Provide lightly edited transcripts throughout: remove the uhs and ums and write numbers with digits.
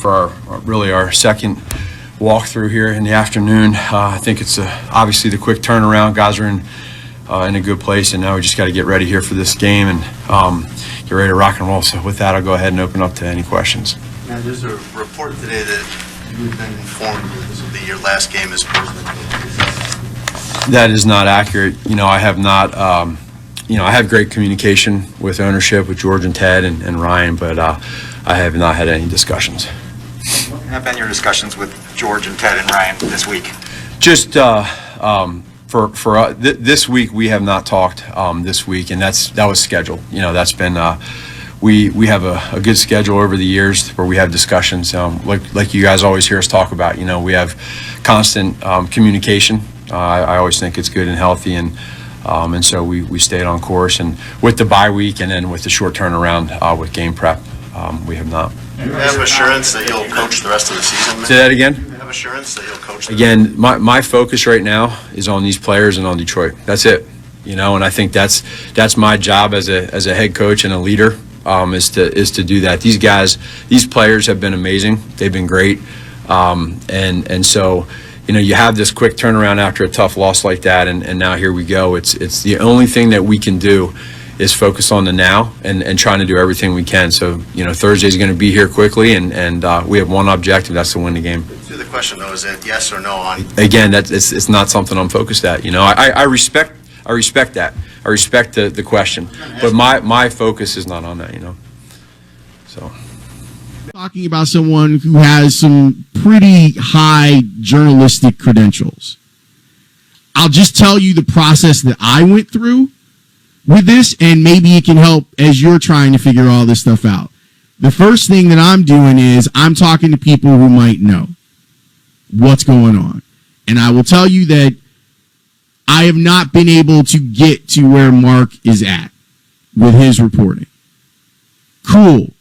for our second walkthrough here in the afternoon. I think it's obviously the quick turnaround. Guys are in a good place, and now we just got to get ready here for this game and get ready to rock and roll. So with that, I'll go ahead and open up to any questions. Now, there's a report today that you have been informed that this will be your last game as president. That is not accurate. I have not. I have great communication with ownership, with George and Ted and Ryan, but I have not had any discussions. What have been your discussions with George and Ted and Ryan this week? Just for this week, we have not talked this week, and that was scheduled. That's been we have a good schedule over the years where we have discussions. Like you guys always hear us talk about. We have constant communication. I always think it's good and healthy, and so we stayed on course. And with the bye week and then with the short turnaround with game prep, we have not. Do you have assurance that you'll coach the rest of the season? Say that again? Do you have assurance that you'll coach the Again, my focus right now is on these players and on Detroit. That's it. And I think that's my job as a head coach and a leader, is to do that. These players have been amazing. They've been great. And so you have this quick turnaround after a tough loss like that, and now here we go. It's the only thing that we can do is focus on the now and trying to do everything we can. So, Thursday's going to be here quickly, and we have one objective, that's to win the game. To the question, though, is it yes or no on? Again, it's not something I'm focused at. I respect that. I respect the question, but my focus is not on that, So. Talking about someone who has some pretty high journalistic credentials. I'll just tell you the process that I went through with this, and maybe it can help as you're trying to figure all this stuff out. The first thing that I'm doing is I'm talking to people who might know what's going on. And I will tell you that I have not been able to get to where Mark is at with his reporting. Cool.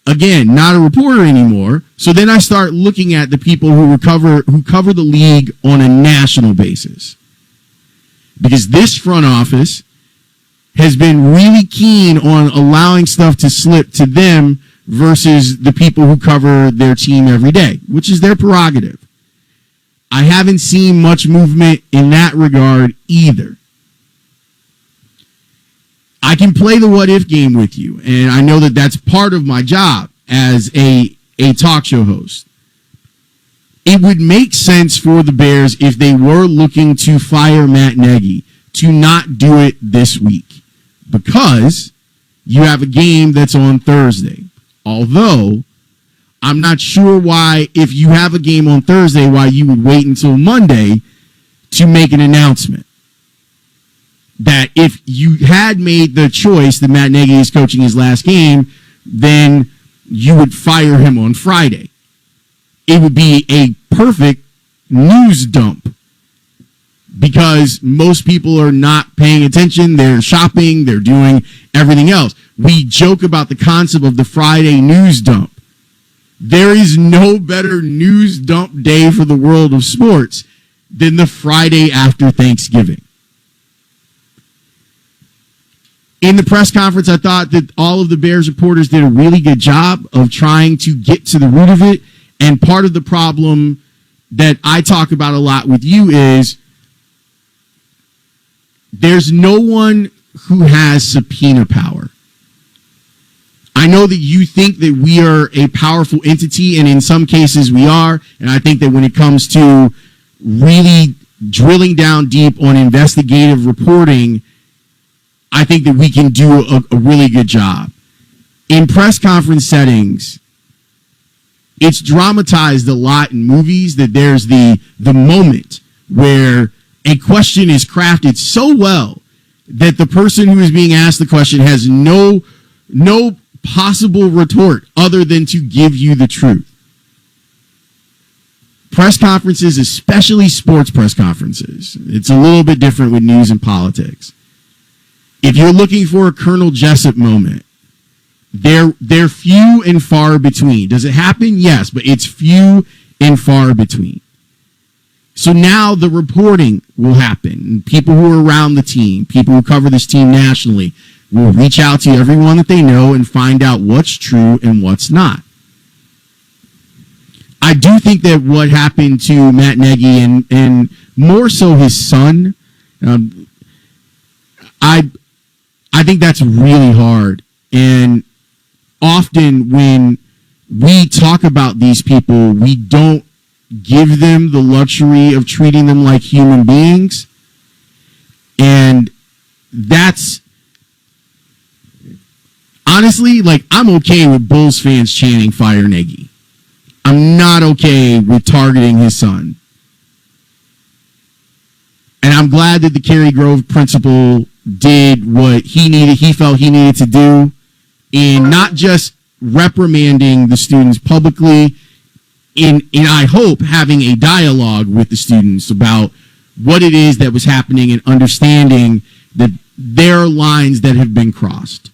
Again, not a reporter anymore. So then I start looking at the people who cover the league on a national basis. Because this front office has been really keen on allowing stuff to slip to them versus the people who cover their team every day, which is their prerogative. I haven't seen much movement in that regard either. I can play the what if game with you, and I know that that's part of my job as a talk show host. It would make sense for the Bears, if they were looking to fire Matt Nagy, to not do it this week, because you have a game that's on Thursday. Although, I'm not sure why, if you have a game on Thursday, why you would wait until Monday to make an announcement. That if you had made the choice that Matt Nagy is coaching his last game, then you would fire him on Friday. It would be a perfect news dump, because most people are not paying attention. They're shopping. They're doing everything else. We joke about the concept of the Friday news dump. There is no better news dump day for the world of sports than the Friday after Thanksgiving. In the press conference, I thought that all of the Bears reporters did a really good job of trying to get to the root of it. And part of the problem that I talk about a lot with you is there's no one who has subpoena power. I know that you think that we are a powerful entity, and in some cases we are. And I think that when it comes to really drilling down deep on investigative reporting, I think that we can do a really good job. In press conference settings, it's dramatized a lot in movies that there's the moment where a question is crafted so well that the person who is being asked the question has no possible retort other than to give you the truth. Press conferences, especially sports press conferences, it's a little bit different with news and politics. If you're looking for a Colonel Jessup moment, they're few and far between. Does it happen? Yes, but it's few and far between. So now the reporting will happen. People who are around the team, people who cover this team nationally, will reach out to everyone that they know and find out what's true and what's not. think that what happened to Matt Nagy and more so his son, I think that's really hard. And often when we talk about these people, we don't give them the luxury of treating them like human beings. And that's honestly, like, I'm okay with Bulls fans chanting "Fire Nagy." I'm not okay with targeting his son. And I'm glad that the Cary Grove principal did what he felt he needed to do in not just reprimanding the students publicly, in I hope having a dialogue with the students about what it is that was happening and understanding that there are lines that have been crossed.